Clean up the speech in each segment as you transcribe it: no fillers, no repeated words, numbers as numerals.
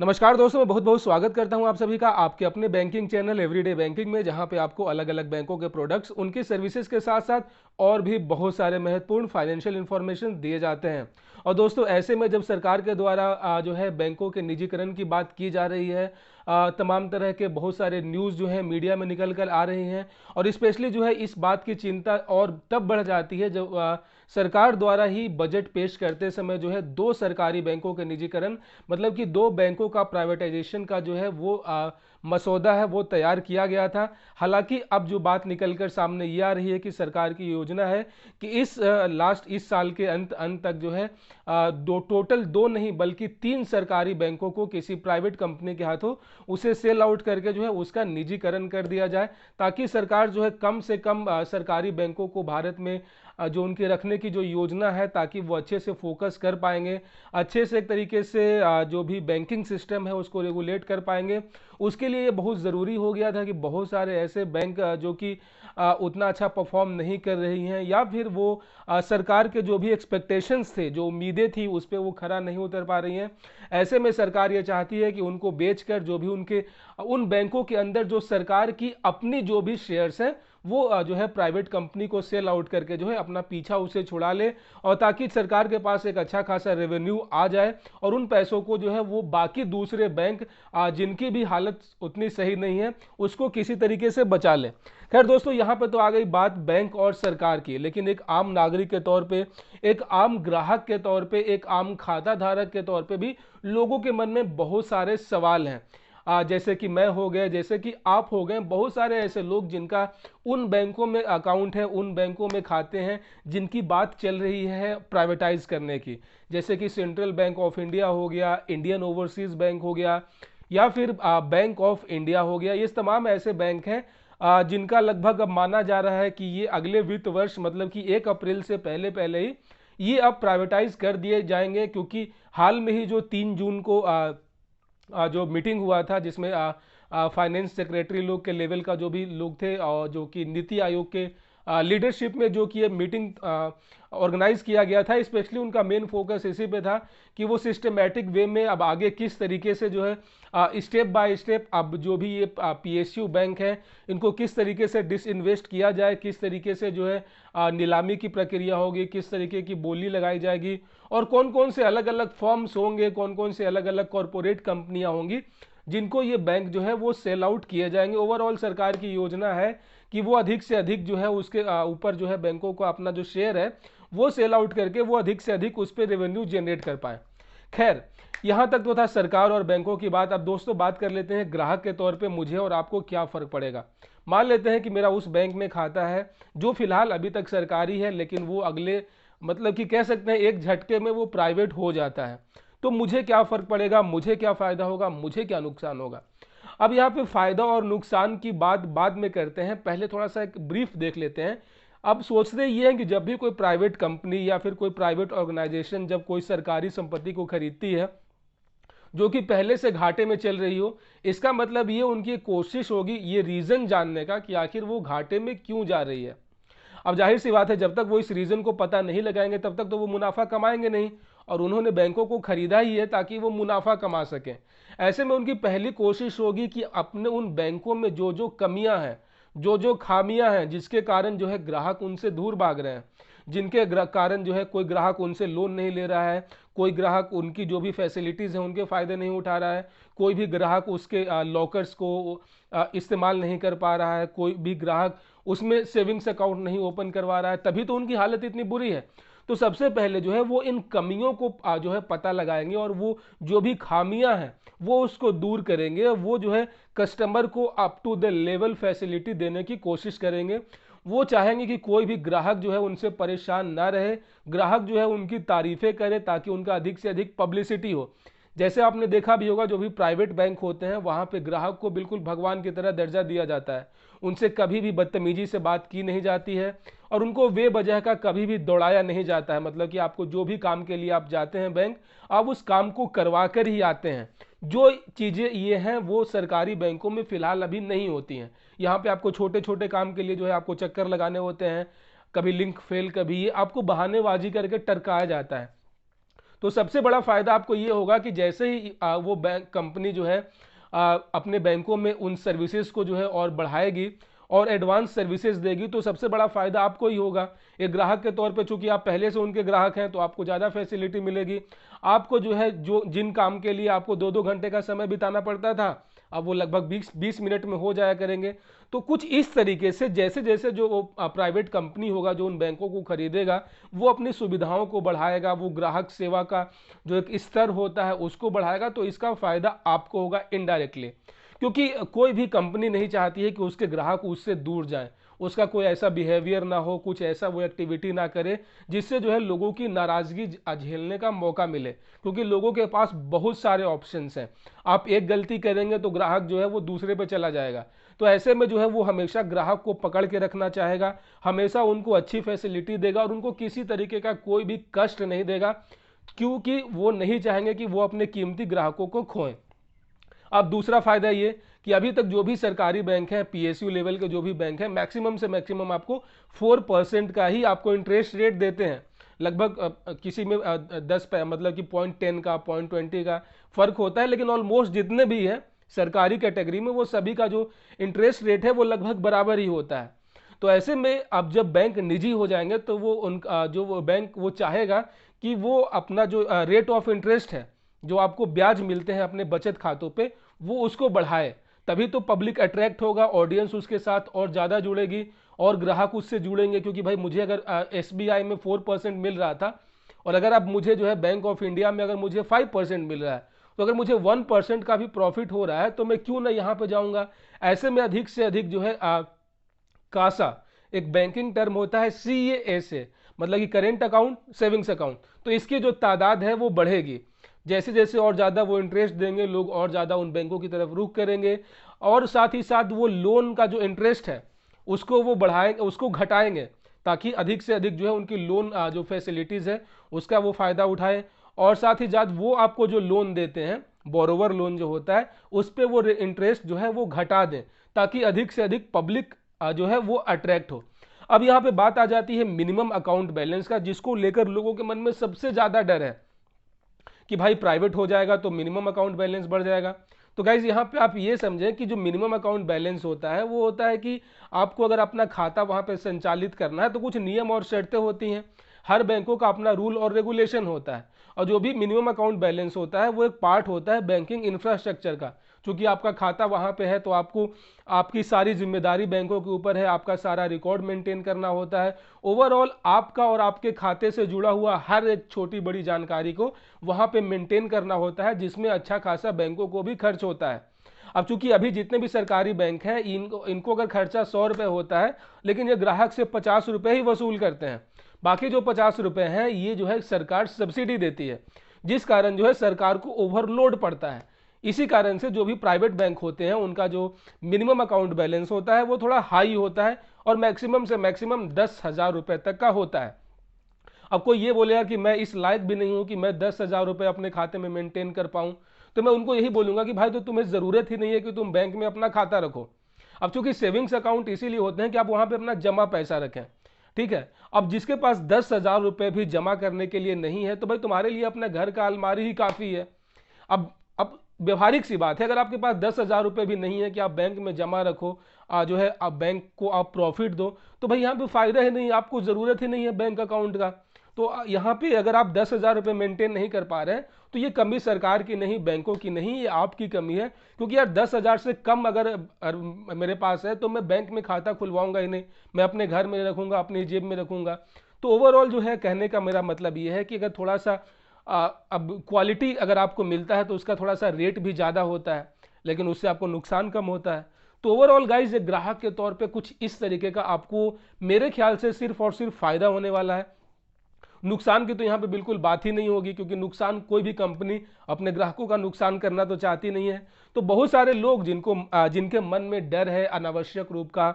नमस्कार दोस्तों, मैं बहुत बहुत स्वागत करता हूं आप सभी का आपके अपने बैंकिंग चैनल एवरीडे बैंकिंग में, जहां पे आपको अलग अलग बैंकों के प्रोडक्ट्स, उनकी सर्विसेज के साथ साथ और भी बहुत सारे महत्वपूर्ण फाइनेंशियल इंफॉर्मेशन दिए जाते हैं। और दोस्तों, ऐसे में जब सरकार के द्वारा जो है बैंकों के निजीकरण की बात की जा रही है, तमाम तरह के बहुत सारे न्यूज़ जो है मीडिया में निकल कर आ रही हैं, और स्पेशली जो है इस बात की चिंता और तब बढ़ जाती है जब सरकार द्वारा ही बजट पेश करते समय जो है दो सरकारी बैंकों के निजीकरण, मतलब कि दो बैंकों का प्राइवेटाइजेशन का जो है वो मसौदा है वो तैयार किया गया था। हालांकि अब जो बात निकलकर सामने ये आ रही है कि सरकार की योजना है कि इस साल के अंत तक जो है दो नहीं बल्कि तीन सरकारी बैंकों को किसी प्राइवेट कंपनी के हाथों उसे सेल आउट करके जो है उसका निजीकरण कर दिया जाए, ताकि सरकार जो है कम से कम सरकारी बैंकों को भारत में जो उनके रखने की जो योजना है, ताकि वो अच्छे से फोकस कर पाएंगे, अच्छे से एक तरीके से जो भी बैंकिंग सिस्टम है उसको रेगुलेट कर पाएंगे। उसके लिए ये बहुत ज़रूरी हो गया था कि बहुत सारे ऐसे बैंक जो कि उतना अच्छा परफॉर्म नहीं कर रही हैं, या फिर वो सरकार के जो भी एक्सपेक्टेशंस थे, जो उम्मीदें थी, उस पर वो खरा नहीं उतर पा रही हैं। ऐसे में सरकार ये चाहती है कि उनको बेचकर जो भी उनके उन बैंकों के अंदर जो सरकार की अपनी जो भी शेयर्स हैं वो जो है प्राइवेट कंपनी को सेल आउट करके जो है अपना पीछा उसे छुड़ा ले, और ताकि सरकार के पास एक अच्छा खासा रेवेन्यू आ जाए और उन पैसों को जो है वो बाकी दूसरे बैंक जिनकी भी हालत उतनी सही नहीं है उसको किसी तरीके से बचा ले। खैर दोस्तों, यहाँ पे तो आ गई बात बैंक और सरकार की, लेकिन एक आम नागरिक के तौर पे, एक आम ग्राहक के तौर पे, एक आम खाता धारक के तौर पे भी लोगों के मन में बहुत सारे सवाल हैं। जैसे कि मैं हो गए, जैसे कि आप हो गए, बहुत सारे ऐसे लोग जिनका उन बैंकों में अकाउंट है, उन बैंकों में खाते हैं जिनकी बात चल रही है प्राइवेटाइज करने की, जैसे कि सेंट्रल बैंक ऑफ इंडिया हो गया, इंडियन ओवरसीज बैंक हो गया, या फिर बैंक ऑफ इंडिया हो गया। ये तमाम ऐसे बैंक हैं जिनका लगभग अब माना जा रहा है कि ये अगले वित्त वर्ष, मतलब कि 1 अप्रैल से पहले पहले ही ये अब प्राइवेटाइज कर दिए जाएंगे, क्योंकि हाल में ही जो 3 जून को जो मीटिंग हुआ था, जिसमें फाइनेंस सेक्रेटरी लोग के लेवल का जो भी लोग थे, और जो कि नीति आयोग के लीडरशिप में जो कि ये मीटिंग ऑर्गेनाइज किया गया था, स्पेशली उनका मेन फोकस इसी पे था कि वो सिस्टमेटिक वे में अब आगे किस तरीके से जो है स्टेप बाय स्टेप अब जो भी ये पीएसयू बैंक है इनको किस तरीके से डिसइन्वेस्ट किया जाए, किस तरीके से जो है नीलामी की प्रक्रिया होगी, किस तरीके की बोली लगाई जाएगी, और कौन कौन से अलग अलग फर्म्स होंगे, कौन कौन से अलग अलग कॉरपोरेट कंपनियां होंगी जिनको ये बैंक जो है वो सेल आउट किए जाएंगे। ओवरऑल सरकार की योजना है कि वो अधिक से अधिक जो है उसके ऊपर जो है बैंकों को अपना जो शेयर है वो सेल आउट करके वो अधिक से अधिक उस पर रेवेन्यू जनरेट कर पाए। खैर, यहां तक तो था सरकार और बैंकों की बात। अब दोस्तों बात कर लेते हैं ग्राहक के तौर पे मुझे और आपको क्या फर्क पड़ेगा। मान लेते हैं कि मेरा उस बैंक में खाता है जो फिलहाल अभी तक सरकारी है, लेकिन वो अगले, मतलब कि कह सकते हैं एक झटके में वो प्राइवेट हो जाता है। तो मुझे क्या फर्क पड़ेगा, मुझे क्या फायदा होगा, मुझे क्या नुकसान होगा। अब यहाँ पे फायदा और नुकसान की बात बाद में करते हैं, पहले थोड़ा सा एक ब्रीफ देख लेते हैं। अब सोचते ये हैं कि जब भी कोई प्राइवेट कंपनी या फिर कोई प्राइवेट ऑर्गेनाइजेशन जब कोई सरकारी संपत्ति को खरीदती है जो कि पहले से घाटे में चल रही हो, इसका मतलब ये उनकी कोशिश होगी ये रीजन जानने का कि आखिर वो घाटे में क्यों जा रही है। अब जाहिर सी बात है, जब तक वो इस रीजन को पता नहीं लगाएंगे तब तक तो वो मुनाफा कमाएंगे नहीं, और उन्होंने बैंकों को खरीदा ही है ताकि वो मुनाफा कमा सकें। ऐसे में उनकी पहली कोशिश होगी कि अपने उन बैंकों में जो जो कमियां हैं, जो जो खामियां हैं, जिसके कारण जो है ग्राहक उनसे दूर भाग रहे हैं, जिनके कारण जो है कोई ग्राहक उनसे लोन नहीं ले रहा है, कोई ग्राहक उनकी जो भी फैसिलिटीज़ हैं उनके फ़ायदे नहीं उठा रहा है, कोई भी ग्राहक उसके लॉकर्स को इस्तेमाल नहीं कर पा रहा है, कोई भी ग्राहक उसमें सेविंग्स अकाउंट नहीं ओपन करवा रहा है, तभी तो उनकी हालत इतनी बुरी है। तो सबसे पहले जो है वो इन कमियों को जो है पता लगाएंगे, और वो जो भी खामियां हैं वो उसको दूर करेंगे, वो जो है कस्टमर को up to the level facility देने की कोशिश करेंगे। वो चाहेंगे कि कोई भी ग्राहक जो है उनसे परेशान ना रहे, ग्राहक जो है उनकी तारीफें करे ताकि उनका अधिक से अधिक पब्लिसिटी हो। जैसे आपने देखा भी होगा, जो भी प्राइवेट बैंक होते हैं वहां पे ग्राहक को बिल्कुल भगवान की तरह दर्जा दिया जाता है, उनसे कभी भी बदतमीजी से बात की नहीं जाती है, और उनको बेवजह का कभी भी दौड़ाया नहीं जाता है। मतलब कि आपको जो भी काम के लिए आप जाते हैं बैंक, आप उस काम को करवा कर ही आते हैं। जो चीज़ें ये हैं वो सरकारी बैंकों में फिलहाल अभी नहीं होती हैं। यहाँ पे आपको छोटे छोटे काम के लिए जो है आपको चक्कर लगाने होते हैं, कभी लिंक फेल, कभी ये आपको बहानेबाजी करके टरकाया जाता है। तो सबसे बड़ा फायदा आपको ये होगा कि जैसे ही वो बैंक कंपनी जो है अपने बैंकों में उन सर्विसेज को जो है और बढ़ाएगी और एडवांस सर्विसेज देगी, तो सबसे बड़ा फायदा आपको ही होगा। एक ग्राहक के तौर पे, चूंकि आप पहले से उनके ग्राहक हैं, तो आपको ज़्यादा फैसिलिटी मिलेगी। आपको जो है जो जिन काम के लिए आपको 2-2 घंटे का समय बिताना पड़ता था, अब वो लगभग 20 मिनट में हो जाया करेंगे। तो कुछ इस तरीके से जैसे जैसे जो वो प्राइवेट कंपनी होगा जो उन बैंकों को खरीदेगा, वो अपनी सुविधाओं को बढ़ाएगा, वो ग्राहक सेवा का जो एक स्तर होता है उसको बढ़ाएगा, तो इसका फायदा आपको होगा इनडायरेक्टली। क्योंकि कोई भी कंपनी नहीं चाहती है कि उसके ग्राहक उससे दूर जाएं, उसका कोई ऐसा बिहेवियर ना हो, कुछ ऐसा वो एक्टिविटी ना करे जिससे जो है लोगों की नाराजगी झेलने का मौका मिले। क्योंकि लोगों के पास बहुत सारे ऑप्शंस हैं, आप एक गलती करेंगे तो ग्राहक जो है वो दूसरे पे चला जाएगा। तो ऐसे में जो है वो हमेशा ग्राहक को पकड़ के रखना चाहेगा, हमेशा उनको अच्छी फैसिलिटी देगा और उनको किसी तरीके का कोई भी कष्ट नहीं देगा, क्योंकि वो नहीं चाहेंगे कि वो अपने कीमती ग्राहकों को खोएं। अब दूसरा फायदा ये कि अभी तक जो भी सरकारी बैंक है, पीएसयू लेवल के जो भी बैंक है, मैक्सिमम से मैक्सिमम आपको 4% का ही आपको इंटरेस्ट रेट देते हैं। लगभग किसी में 10 मतलब कि 0.10 का 0.20 का फर्क होता है, लेकिन ऑलमोस्ट जितने भी है सरकारी कैटेगरी में वो सभी का जो इंटरेस्ट रेट है वो लगभग बराबर ही होता है। तो ऐसे में अब जब बैंक निजी हो जाएंगे तो वो उनका जो वो बैंक वो चाहेगा कि वो अपना जो रेट ऑफ इंटरेस्ट है, जो आपको ब्याज मिलते हैं अपने बचत खातों पे, वो उसको बढ़ाए। तभी तो पब्लिक अट्रैक्ट होगा, ऑडियंस उसके साथ और ज़्यादा जुड़ेगी और ग्राहक उससे जुड़ेंगे। क्योंकि भाई मुझे अगर एसबीआई में 4% मिल रहा था और अगर अब मुझे जो है बैंक ऑफ इंडिया में अगर मुझे 5% मिल रहा है, तो अगर मुझे 1% का भी प्रॉफिट हो रहा है तो मैं क्यों ना यहाँ पे जाऊँगा। ऐसे में अधिक से अधिक जो है कासा, एक बैंकिंग टर्म होता है CASA, मतलब कि करेंट अकाउंट सेविंग्स अकाउंट, तो इसकी जो तादाद है वो बढ़ेगी। जैसे जैसे और ज़्यादा वो इंटरेस्ट देंगे, लोग और ज़्यादा उन बैंकों की तरफ रुख करेंगे और साथ ही साथ वो लोन का जो इंटरेस्ट है उसको वो बढ़ाएंगे, उसको घटाएंगे, ताकि अधिक से अधिक जो है उनकी लोन जो फैसिलिटीज़ है उसका वो फ़ायदा उठाए। और साथ ही साथ वो आपको जो लोन देते हैं, बोरोवर लोन जो होता है, उस पर वो इंटरेस्ट जो है वो घटा दें, ताकि अधिक से अधिक पब्लिक जो है वो अट्रैक्ट हो। अब यहाँ पे बात आ जाती है मिनिमम अकाउंट बैलेंस का, जिसको लेकर लोगों के मन में सबसे ज़्यादा डर है कि भाई प्राइवेट हो जाएगा तो मिनिमम अकाउंट बैलेंस बढ़ जाएगा। तो गाइज यहाँ पे आप ये समझें कि जो मिनिमम अकाउंट बैलेंस होता है वो होता है कि आपको अगर अपना खाता वहाँ पे संचालित करना है तो कुछ नियम और शर्तें होती हैं। हर बैंकों का अपना रूल और रेगुलेशन होता है, और जो भी मिनिमम अकाउंट बैलेंस होता है वो एक पार्ट होता है बैंकिंग इंफ्रास्ट्रक्चर का। चूंकि आपका खाता वहाँ पे है तो आपको आपकी सारी जिम्मेदारी बैंकों के ऊपर है, आपका सारा रिकॉर्ड मेंटेन करना होता है। ओवरऑल आपका और आपके खाते से जुड़ा हुआ हर एक छोटी बड़ी जानकारी को वहाँ पे मेंटेन करना होता है, जिसमें अच्छा खासा बैंकों को भी खर्च होता है। अब चूंकि अभी जितने भी सरकारी बैंक हैं इनको अगर खर्चा 100 रुपये होता है, लेकिन ये ग्राहक से 50 रुपये ही वसूल करते हैं। बाकी जो 50 रुपये हैं ये जो है सरकार सब्सिडी देती है, जिस कारण जो है सरकार को ओवरलोड पड़ता है। इसी कारण से जो भी प्राइवेट बैंक होते हैं उनका जो मिनिमम अकाउंट बैलेंस होता है वो थोड़ा हाई होता है और मैक्सिमम से मैक्सिमम 10,000 रुपये तक का होता है। अब कोई ये बोले यार कि मैं इस लायक भी नहीं हूं कि मैं 10,000 रुपये अपने खाते में मेंटेन कर पाऊं, तो मैं उनको यही बोलूंगा कि भाई तो तुम्हें ज़रूरत ही नहीं है कि तुम बैंक में अपना खाता रखो। अब चूंकि सेविंग्स अकाउंट इसीलिए होते हैं कि आप वहां पर अपना जमा पैसा रखें, ठीक है। अब जिसके पास 10,000 रुपये भी जमा करने के लिए नहीं है तो भाई तुम्हारे लिए अपने घर का अलमारी ही काफ़ी है। अब व्यवहारिक सी बात है, अगर आपके पास 10,000 रुपये भी नहीं है कि आप बैंक में जमा रखो, जो है आप बैंक को आप प्रॉफिट दो, तो भाई यहाँ पे फायदा ही नहीं, आपको ज़रूरत ही नहीं है बैंक अकाउंट का। तो यहाँ पे अगर आप 10,000 रुपये मेंटेन नहीं कर पा रहे हैं तो ये कमी सरकार की नहीं, बैंकों की नहीं, ये आपकी कमी है। क्योंकि यार 10,000 से कम अगर मेरे पास है तो मैं बैंक में खाता खुलवाऊंगा ही नहीं, मैं अपने घर में रखूंगा, अपनी जेब में रखूंगा। तो ओवरऑल जो है कहने का मेरा मतलब ये है कि अगर थोड़ा सा अब क्वालिटी अगर आपको मिलता है तो उसका थोड़ा सा रेट भी ज़्यादा होता है, लेकिन उससे आपको नुकसान कम होता है। तो ओवरऑल गाइज एक ग्राहक के तौर पे कुछ इस तरीके का आपको मेरे ख्याल से सिर्फ और सिर्फ फायदा होने वाला है। नुकसान की तो यहाँ पे बिल्कुल बात ही नहीं होगी, क्योंकि नुकसान कोई भी कंपनी अपने ग्राहकों का नुकसान करना तो चाहती नहीं है। तो बहुत सारे लोग जिनके मन में डर है, अनावश्यक रूप का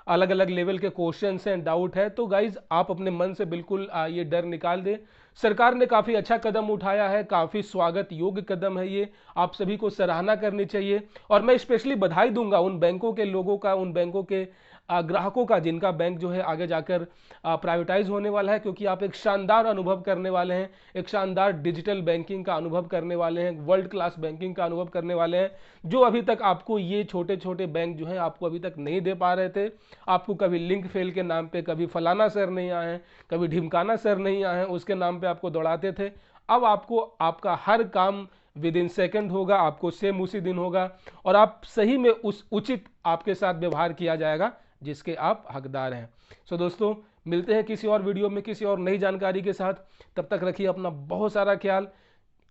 अलग अलग लेवल के क्वेश्चंस हैं, डाउट है, तो गाइज आप अपने मन से बिल्कुल ये डर निकाल दें। सरकार ने काफ़ी अच्छा कदम उठाया है, काफ़ी स्वागत योग्य कदम है ये, आप सभी को सराहना करनी चाहिए। और मैं स्पेशली बधाई दूंगा उन बैंकों के लोगों का, उन बैंकों के ग्राहकों का, जिनका बैंक जो है आगे जाकर प्राइवेटाइज होने वाला है, क्योंकि आप एक शानदार अनुभव करने वाले हैं, एक शानदार डिजिटल बैंकिंग का अनुभव करने वाले हैं, वर्ल्ड क्लास बैंकिंग का अनुभव करने वाले हैं, जो अभी तक आपको ये छोटे छोटे बैंक जो हैं आपको अभी तक नहीं दे पा रहे थे। आपको कभी लिंक फेल के नाम पे, कभी फलाना सर नहीं आए हैं, कभी ढिमकाना सर नहीं आए हैं, उसके नाम पे आपको दौड़ाते थे। अब आपको आपका हर काम विद इन सेकेंड होगा, आपको सेम उसी दिन होगा, और आप सही में उस उचित आपके साथ व्यवहार किया जाएगा जिसके आप हकदार हैं। सो दोस्तों, मिलते हैं किसी और वीडियो में किसी और नई जानकारी के साथ। तब तक रखिए अपना बहुत सारा ख्याल।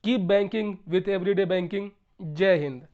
Keep banking with everyday banking. जय हिंद।